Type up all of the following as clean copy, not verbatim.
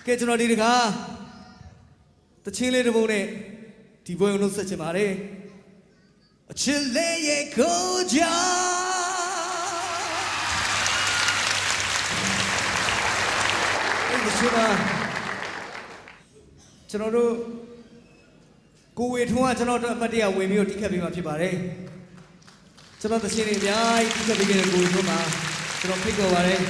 ကဲကျွန်တော်ဒီတကားတချင်းလေးတစ်ပုဒ်နဲ့ဒီပွဲကိုနှုတ်ဆက်ချင်ပါတယ်အချစ်လေးရဲ့ကိုကြောအဲ့ဒီရှိပါကျွန်တော်တို့ကိုဝေထွန်းကကျွန်တော်တို့အမတ်တရဝင်ပြီးတော့တိခတ်ပေးမှာဖြစ်ပါတယ်ကျွန်တော်တချင်းလေးအများကြီးတိခတ်ပေးခဲ့တဲ့ကိုဝေထွန်းမှာကျွန်တော်ဖိတ်ခေါ်ပါတယ်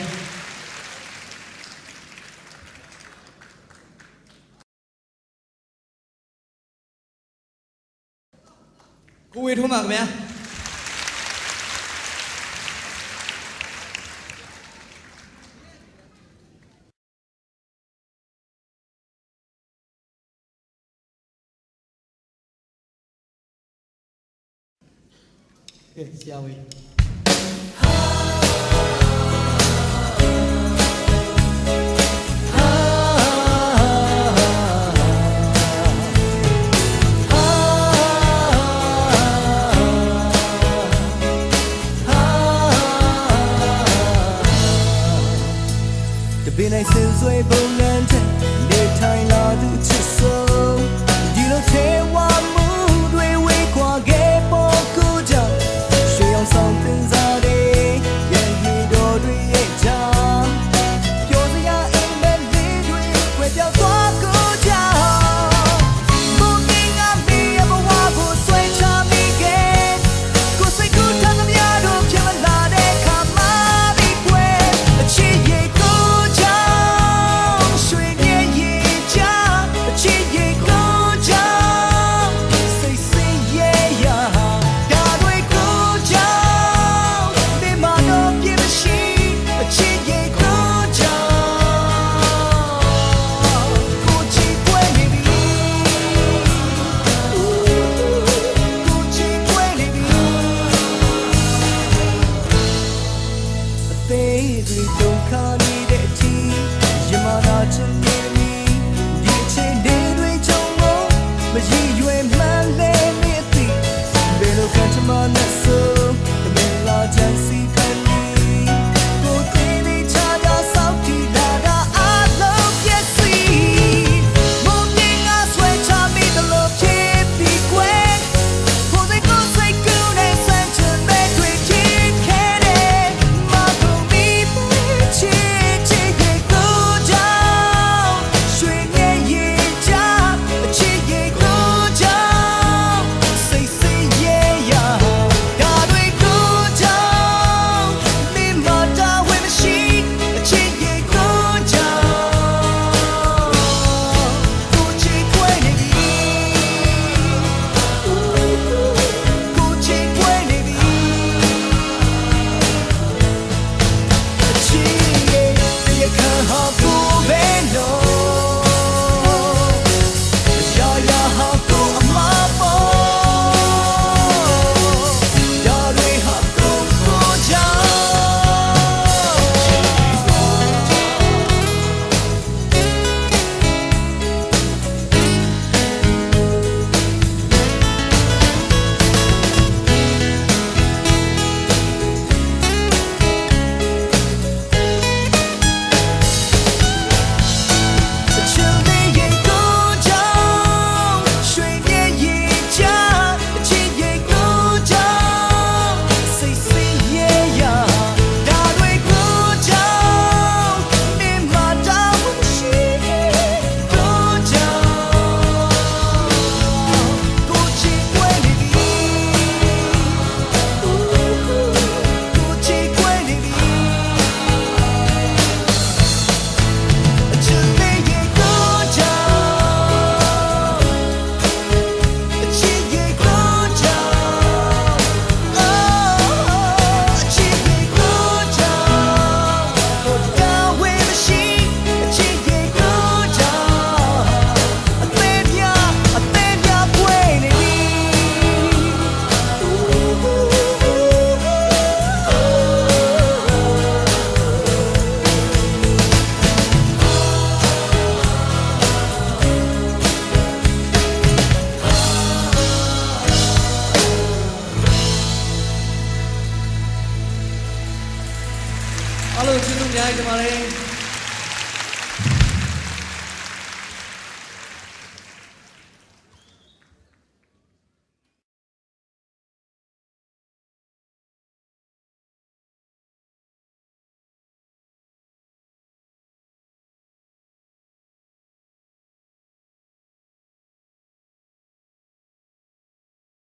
ကိုဝေထွန်းပါခင်ဗျာကဲဆရာဝေbên này xin xuôi bông lên trên để thay lo thứ chết sâu đi đâu thế quá